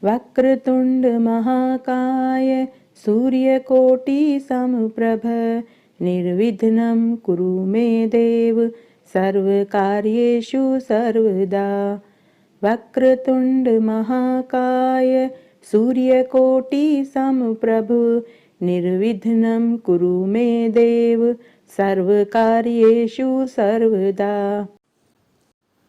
वक्रतुंड महाकाय सूर्यकोटि समप्रभ निर्विघ्नं कुरु मे देव सर्वकार्येषु सर्वदा। वक्रतुंड महाकाय सूर्यकोटि समप्रभ निर्विघ्नं कुरु मे देव सर्वकार्येषु सर्वदा।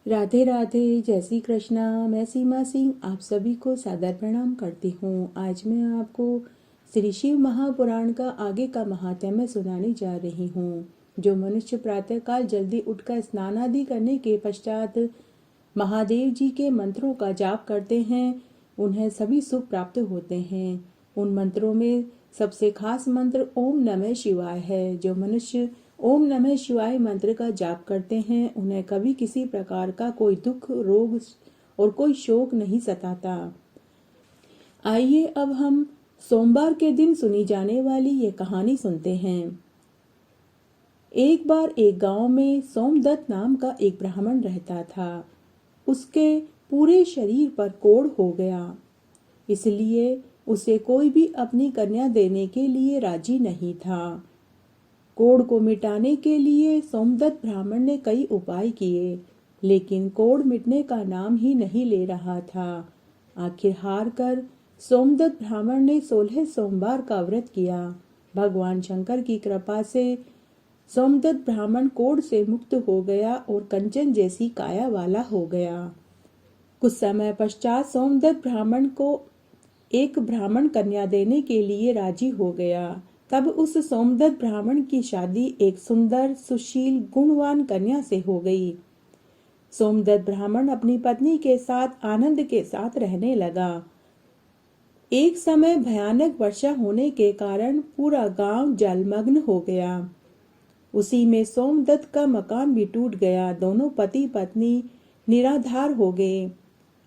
राधे राधे, जय श्री कृष्णा। मैं सीमा सिंह आप सभी को सादर प्रणाम करती हूँ। आज मैं आपको श्री शिव महापुराण का आगे का महात्म्य सुनाने जा रही हूँ। जो मनुष्य प्रातःकाल जल्दी उठकर स्नान आदि करने के पश्चात महादेव जी के मंत्रों का जाप करते हैं, उन्हें सभी सुख प्राप्त होते हैं। उन मंत्रों में सबसे खास मंत्र ओम नमः शिवाय है। जो मनुष्य ओम नमः शिवाय मंत्र का जाप करते हैं, उन्हें कभी किसी प्रकार का कोई दुख, रोग और कोई शोक नहीं सताता। आइए अब हम सोमवार के दिन सुनी जाने वाली ये कहानी सुनते हैं। एक बार एक गांव में सोमदत्त नाम का एक ब्राह्मण रहता था। उसके पूरे शरीर पर कोढ़ हो गया, इसलिए उसे कोई भी अपनी कन्या देने के लिए राजी नहीं था। कोढ़ को मिटाने के लिए सोमदत्त ब्राह्मण ने कई उपाय किए, लेकिन कोढ़ मिटने का नाम ही नहीं ले रहा था। आखिर हार कर सोमदत्त ब्राह्मण ने 16 सोमवार का व्रत किया। भगवान शंकर की कृपा से सोमदत्त ब्राह्मण कोढ़ से मुक्त हो गया और कंचन जैसी काया वाला हो गया। कुछ समय पश्चात सोमदत्त ब्राह्मण को एक ब्राह्मण कन्या देने के लिए राजी हो गया। तब उस सोमदत्त ब्राह्मण की शादी एक सुंदर, सुशील, गुणवान कन्या से हो गई। सोमदत्त ब्राह्मण अपनी पत्नी के साथ आनंद के साथ रहने लगा। एक समय भयानक वर्षा होने के कारण पूरा गांव जलमग्न हो गया। उसी में सोमदत्त का मकान भी टूट गया। दोनों पति पत्नी निराधार हो गए।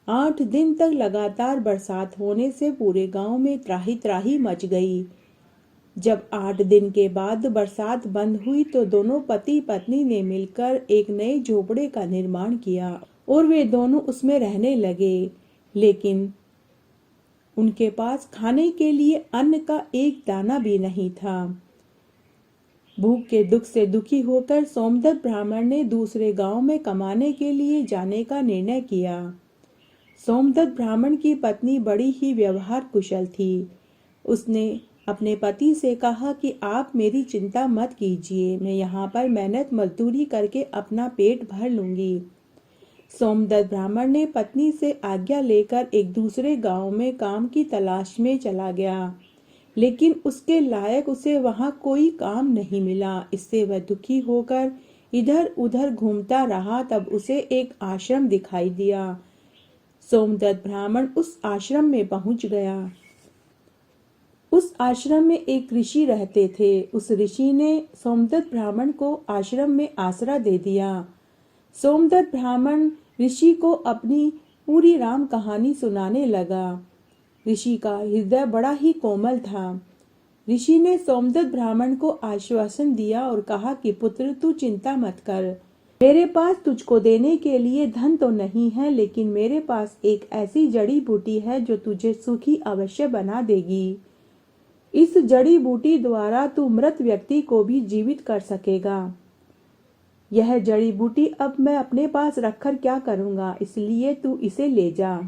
8 दिन तक लगातार बरसात होने से पूरे गांव में त्राही त्राही मच गई। जब 8 दिन के बाद बरसात बंद हुई तो दोनों पति पत्नी ने मिलकर एक नए झोपड़े का निर्माण किया और वे दोनों उसमें रहने लगे। लेकिन उनके पास खाने के लिए अन्न का एक दाना भी नहीं था। भूख के दुख से दुखी होकर सोमदत्त ब्राह्मण ने दूसरे गांव में कमाने के लिए जाने का निर्णय किया। सोमदत्त ब्राह्मण की पत्नी बड़ी ही व्यवहार कुशल थी। उसने अपने पति से कहा कि आप मेरी चिंता मत कीजिए, मैं यहाँ पर मेहनत मजदूरी करके अपना पेट भर लूंगी। सोमदत्त ब्राह्मण ने पत्नी से आज्ञा लेकर एक दूसरे गांव में काम की तलाश में चला गया, लेकिन उसके लायक उसे वहां कोई काम नहीं मिला। इससे वह दुखी होकर इधर उधर घूमता रहा। तब उसे एक आश्रम दिखाई दिया। सोमदत्त ब्राह्मण उस आश्रम में पहुंच गया। उस आश्रम में एक ऋषि रहते थे। उस ऋषि ने सोमदत्त ब्राह्मण को आश्रम में आसरा दे दिया। सोमदत्त ब्राह्मण ऋषि को अपनी पूरी राम कहानी सुनाने लगा। ऋषि का हृदय बड़ा ही कोमल था। ऋषि ने सोमदत्त ब्राह्मण को आश्वासन दिया और कहा कि पुत्र, तू चिंता मत कर। मेरे पास तुझको देने के लिए धन तो नहीं है, लेकिन मेरे पास एक ऐसी जड़ी बूटी है जो तुझे सुखी अवश्य बना देगी। इस जड़ी बूटी द्वारा तू मृत व्यक्ति को भी जीवित कर सकेगा। यह जड़ी बूटी अब मैं अपने पास रखकर क्या करूंगा, इसलिए तू इसे ले जा।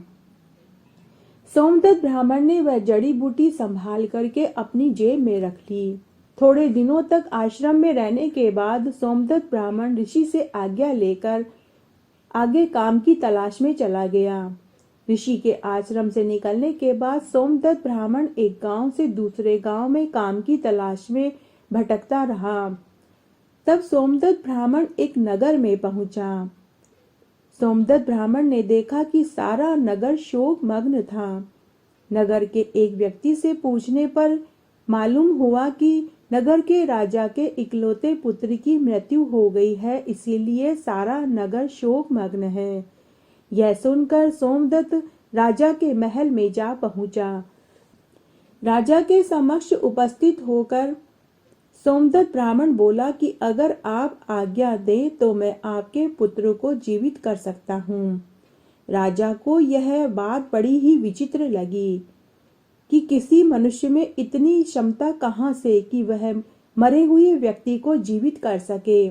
सोमदत्त ब्राह्मण ने वह जड़ी बूटी संभाल करके अपनी जेब में रख ली। थोड़े दिनों तक आश्रम में रहने के बाद सोमदत्त ब्राह्मण ऋषि से आज्ञा लेकर आगे काम की तलाश में चला गया। ऋषि के आश्रम से निकलने के बाद सोमदत्त ब्राह्मण एक गांव से दूसरे गांव में काम की तलाश में भटकता रहा। तब सोमदत्त ब्राह्मण एक नगर में पहुंचा। सोमदत्त ब्राह्मण ने देखा कि सारा नगर शोक मग्न था। नगर के एक व्यक्ति से पूछने पर मालूम हुआ कि नगर के राजा के इकलौते पुत्र की मृत्यु हो गई है, इसीलिए सारा नगर शोक मग्न है। यह सुनकर सोमदत्त राजा के महल में जा पहुंचा। राजा के समक्ष उपस्थित होकर सोमदत्त ब्राह्मण बोला कि अगर आप आज्ञा दें तो मैं आपके पुत्र को जीवित कर सकता हूँ। राजा को यह बात बड़ी ही विचित्र लगी कि किसी मनुष्य में इतनी क्षमता कहाँ से कि वह मरे हुए व्यक्ति को जीवित कर सके।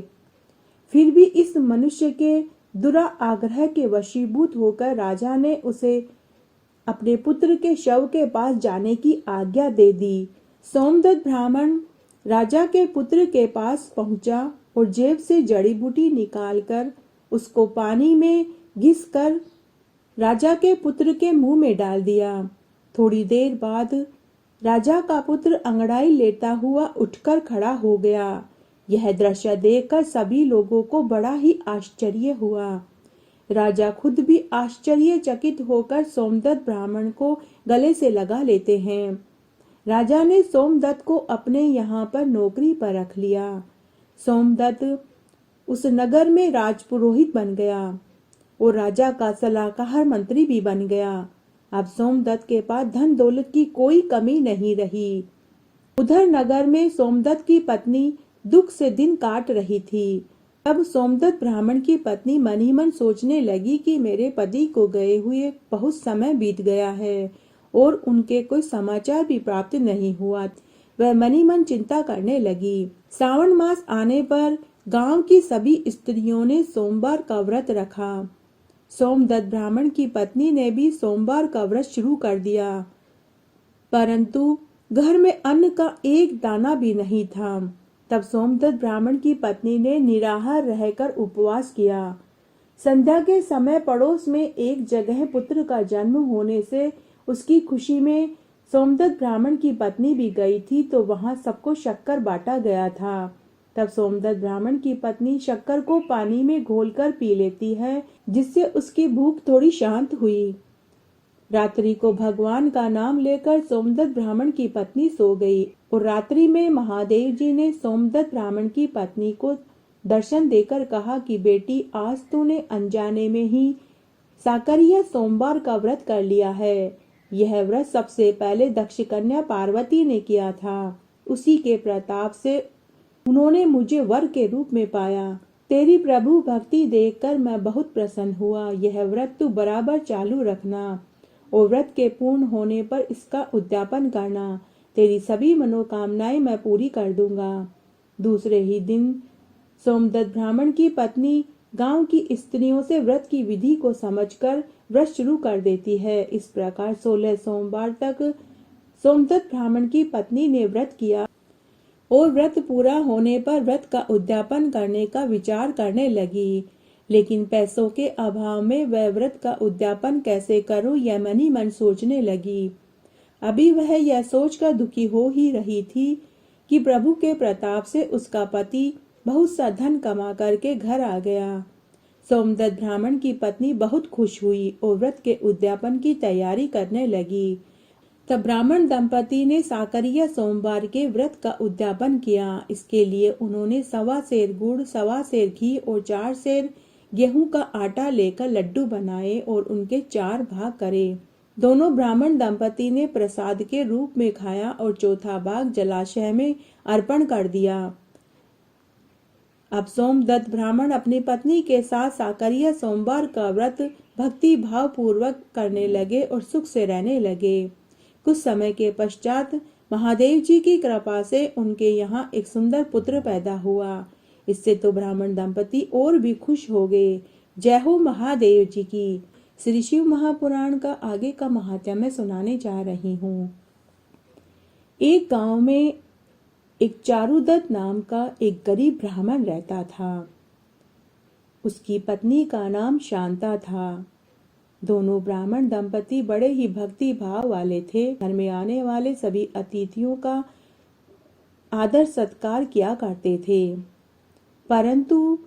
फिर भी इस मनुष्य के दुराग्रह के वशीभूत होकर राजा ने उसे अपने पुत्र के शव के पास जाने की आज्ञा दे दी। सोमदत्त ब्राह्मण राजा के पुत्र के पास पहुंचा और जेब से जड़ी बूटी निकालकर उसको पानी में घिसकर राजा के पुत्र के मुंह में डाल दिया। थोड़ी देर बाद राजा का पुत्र अंगड़ाई लेता हुआ उठकर खड़ा हो गया। यह दृश्य देखकर सभी लोगों को बड़ा ही आश्चर्य हुआ। राजा खुद भी आश्चर्यचकित होकर सोमदत्त ब्राह्मण को गले से लगा लेते हैं। राजा ने सोमदत्त को अपने यहाँ पर नौकरी पर रख लिया। सोमदत्त उस नगर में राजपुरोहित बन गया और राजा का सलाहकार मंत्री भी बन गया। अब सोमदत्त के पास धन दौलत की कोई कमी नहीं रही। उधर नगर में सोमदत्त की पत्नी दुख से दिन काट रही थी। तब सोमदत्त ब्राह्मण की पत्नी मन ही मन सोचने लगी कि मेरे पति को गए हुए बहुत समय बीत गया है और उनके कोई समाचार भी प्राप्त नहीं हुआ। वह मन ही मन चिंता करने लगी। श्रावण मास आने पर गांव की सभी स्त्रियों ने सोमवार का व्रत रखा। सोमदत्त ब्राह्मण की पत्नी ने भी सोमवार का व्रत शुरू कर दिया, परंतु घर में अन्न का एक दाना भी नहीं था। तब सोमदत्त ब्राह्मण की पत्नी ने निराहार रहकर उपवास किया। संध्या के समय पड़ोस में एक जगह पुत्र का जन्म होने से उसकी खुशी में सोमदत्त ब्राह्मण की पत्नी भी गई थी, तो वहां सबको शक्कर बांटा गया था। तब सोमदत्त ब्राह्मण की पत्नी शक्कर को पानी में घोलकर पी लेती है, जिससे उसकी भूख थोड़ी शांत हुई। रात्रि को भगवान का नाम लेकर सोमदत्त ब्राह्मण की पत्नी सो गई और रात्रि में महादेव जी ने सोमदत्त ब्राह्मण की पत्नी को दर्शन देकर कहा कि बेटी, आज तूने अनजाने में ही साकरिया सोमवार का व्रत कर लिया है। यह व्रत सबसे पहले दक्ष कन्या पार्वती ने किया था। उसी के प्रताप से उन्होंने मुझे वर के रूप में पाया। तेरी प्रभु भक्ति देखकर मैं बहुत प्रसन्न हुआ। यह व्रत तू बराबर चालू रखना और व्रत के पूर्ण होने पर इसका उद्यापन करना। तेरी सभी मनोकामनाएं मैं पूरी कर दूंगा। दूसरे ही दिन सोमदत्त ब्राह्मण की पत्नी गांव की स्त्रियों से व्रत की विधि को समझकर व्रत शुरू कर देती है। इस प्रकार 16 सोमवार तक सोमदत्त ब्राह्मण की पत्नी ने व्रत किया और व्रत पूरा होने पर व्रत का उद्यापन करने का विचार करने लगी। लेकिन पैसों के अभाव में वह व्रत का उद्यापन कैसे करूं, यह मन ही मन सोचने लगी। अभी वह यह सोचकर दुखी हो ही रही थी कि प्रभु के प्रताप से उसका पति बहुत सा धन कमा करके घर आ गया। सोमदत्त ब्राह्मण की पत्नी बहुत खुश हुई और व्रत के उद्यापन की तैयारी करने लगी। तब ब्राह्मण दंपति ने साकरिया सोमवार के व्रत का उद्यापन किया। इसके लिए उन्होंने 1.25 सेर गुड़, 1.25 सेर घी और 4 सेर गेहूं का आटा लेकर लड्डू बनाए और उनके 4 भाग करे। दोनों ब्राह्मण दंपति ने प्रसाद के रूप में खाया और चौथा भाग जलाशय में अर्पण कर दिया। अब सोमदत्त ब्राह्मण अपनी पत्नी के साथ साकरिया सोमवार का व्रत भक्ति भाव पूर्वक करने लगे और सुख से रहने लगे। कुछ समय के पश्चात महादेव जी की कृपा से उनके यहाँ एक सुंदर पुत्र पैदा हुआ। इससे तो ब्राह्मण दंपति और भी खुश हो गए। जय हो महादेव जी की। श्री शिव महापुराण का आगे का महात्म्य मैं सुनाने जा रही हूँ। एक गांव में एक चारुदत्त नाम का एक गरीब ब्राह्मण रहता था। उसकी पत्नी का नाम शांता था। दोनों ब्राह्मण दंपति बड़े ही भक्ति भाव वाले थे। घर में आने वाले सभी अतिथियों का आदर सत्कार किया करते थे, परंतु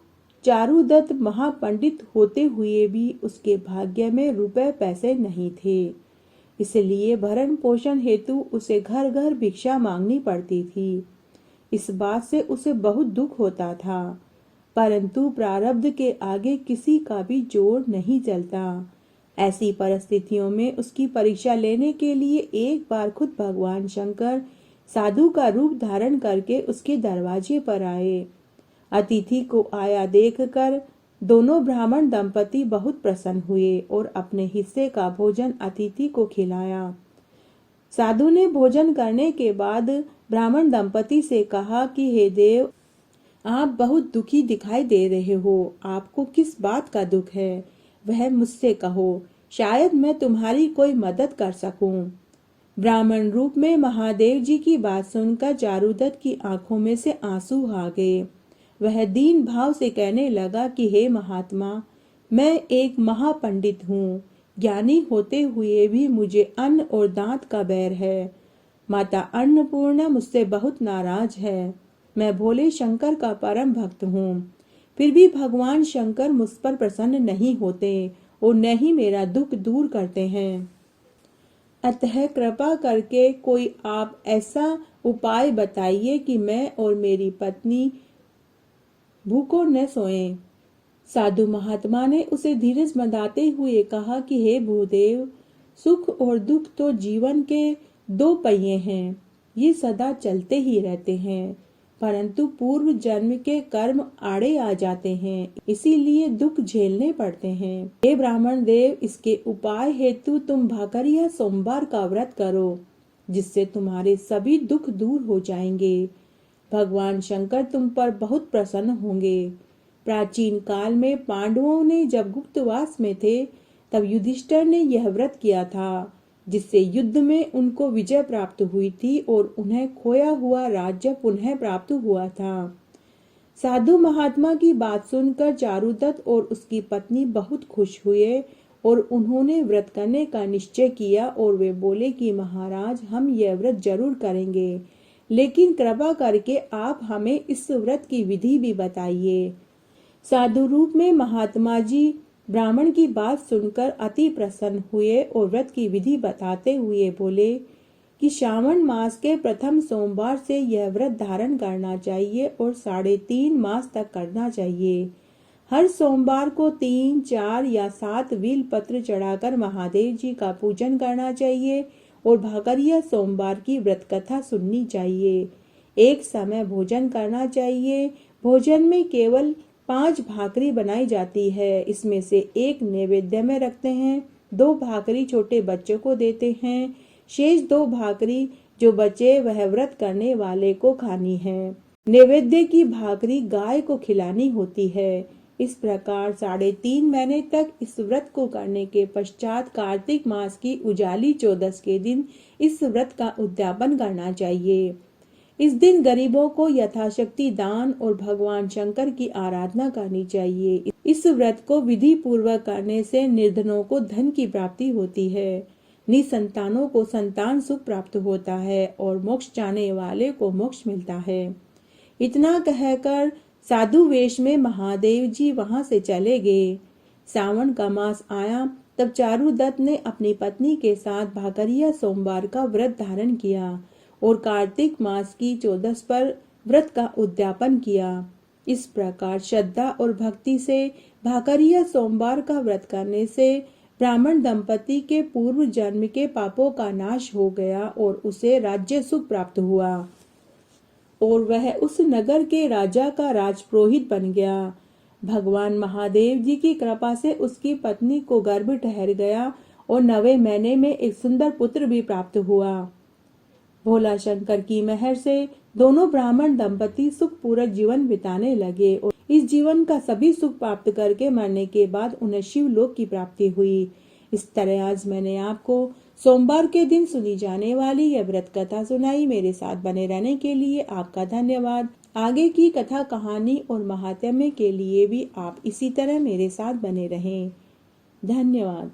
चारुदत्त महापंडित होते हुए भी उसके भाग्य में रुपए पैसे नहीं थे। इसलिए भरण पोषण हेतु उसे घर घर भिक्षा मांगनी पड़ती थी। इस बात से उसे बहुत दुख होता था, परंतु प्रारब्ध के आगे किसी का भी जोर नहीं चलता। ऐसी परिस्थितियों में उसकी परीक्षा लेने के लिए एक बार खुद भगवान शंकर साधु का रूप धारण करके उसके दरवाजे पर आए। अतिथि को आया देखकर दोनों ब्राह्मण दंपति बहुत प्रसन्न हुए और अपने हिस्से का भोजन अतिथि को खिलाया। साधु ने भोजन करने के बाद ब्राह्मण दंपति से कहा कि हे देव, आप बहुत दुखी दिखाई दे रहे हो। आपको किस बात का दुख है, वह मुझसे कहो, शायद मैं तुम्हारी कोई मदद कर सकूं। ब्राह्मण रूप में महादेव जी की बात सुनकर चारुदत्त की आंखों में से आंसू आ गए। वह दीन भाव से कहने लगा कि हे महात्मा, मैं एक महापंडित हूँ। ज्ञानी होते हुए भी मुझे अन्न और दांत का बैर है। माता अन्नपूर्णा मुझसे बहुत नाराज है। मैं भोले शंकर का परम भक्त हूँ, फिर भी भगवान शंकर मुझ पर प्रसन्न नहीं होते और न ही मेरा दुख दूर करते हैं। अतः कृपा करके कोई आप ऐसा उपाय बताइए कि मैं और मेरी पत्नी भूखों न सोएं। साधु महात्मा ने उसे धीरज बंधाते हुए कहा कि हे भूदेव, सुख और दुख तो जीवन के दो पहिए हैं, ये सदा चलते ही रहते हैं, परंतु पूर्व जन्म के कर्म आड़े आ जाते हैं, इसीलिए दुख झेलने पड़ते हैं। हे ब्राह्मण देव, इसके उपाय हेतु तुम भाकर या सोमवार का व्रत करो, जिससे तुम्हारे सभी दुख दूर हो जाएंगे। भगवान शंकर तुम पर बहुत प्रसन्न होंगे। प्राचीन काल में पांडवों ने जब गुप्तवास में थे, तब युधिष्ठिर ने यह व्रत किया था, जिससे युद्ध में उनको विजय प्राप्त हुई थी और उन्हें खोया हुआ राज्य पुनः प्राप्त हुआ था। साधु महात्मा की बात सुनकर चारुदत्त और उसकी पत्नी बहुत खुश हुए और उन्होंने व्रत करने का निश्चय किया और वे बोले कि महाराज, हम यह व्रत जरूर करेंगे, लेकिन कृपा करके आप हमें इस व्रत की विधि भी बताइए। साधु रूप में महात्मा जी ब्राह्मण की बात सुनकर अति प्रसन्न हुए और व्रत की विधि बताते हुए बोले कि श्रावण मास के प्रथम सोमवार से यह व्रत धारण करना चाहिए और 3.5 मास तक करना चाहिए। हर सोमवार को 3, 4 या 7 बेल पत्र चढ़ाकर महादेव जी का पूजन करना चाहिए और भाकरिया सोमवार की व्रत कथा सुननी चाहिए। एक समय भोजन करना चाहिए। भोजन में केवल 5 भाकरी बनाई जाती है। इसमें से एक नैवेद्य में रखते हैं, 2 भाकरी छोटे बच्चों को देते हैं, शेष 2 भाकरी जो बचे वह व्रत करने वाले को खानी है। नैवेद्य की भाकरी गाय को खिलानी होती है। इस प्रकार 3.5 महीने तक इस व्रत को करने के पश्चात कार्तिक मास की उजाली चौदस के दिन इस व्रत का उद्यापन करना चाहिए। इस दिन गरीबों को यथाशक्ति दान और भगवान शंकर की आराधना करनी चाहिए। इस व्रत को विधि पूर्वक करने से निर्धनों को धन की प्राप्ति होती है, निसंतानों को संतान सुख प्राप्त होता है और मोक्ष चाहने वाले को मोक्ष मिलता है। इतना कहकर साधु वेश में महादेव जी वहां से चले गए। सावन का मास आया, तब चारुदत्त ने अपनी पत्नी के साथ भाकरिया सोमवार का व्रत धारण किया और कार्तिक मास की 14 पर व्रत का उद्यापन किया। इस प्रकार श्रद्धा और भक्ति से भाकरिया सोमवार का व्रत करने से ब्राह्मण दंपति के पूर्व जन्म के पापों का नाश हो गया और उसे राज्य सुख प्राप्त हुआ और वह उस नगर के राजा का राजपुरोहित बन गया। भगवान महादेव जी की कृपा से उसकी पत्नी को गर्भ ठहर गया और 9वें महीने में एक सुंदर पुत्र भी प्राप्त हुआ। भोला शंकर की मेहर से दोनों ब्राह्मण दंपति सुखपूर्वक जीवन बिताने लगे और इस जीवन का सभी सुख प्राप्त करके मरने के बाद उन्हें शिवलोक की प्राप्ति हुई। इस तरह आज मैंने आपको सोमवार के दिन सुनी जाने वाली यह व्रत कथा सुनाई। मेरे साथ बने रहने के लिए आपका धन्यवाद। आगे की कथा कहानी और महात्म्य के लिए भी आप इसी तरह मेरे साथ बने रहें। धन्यवाद।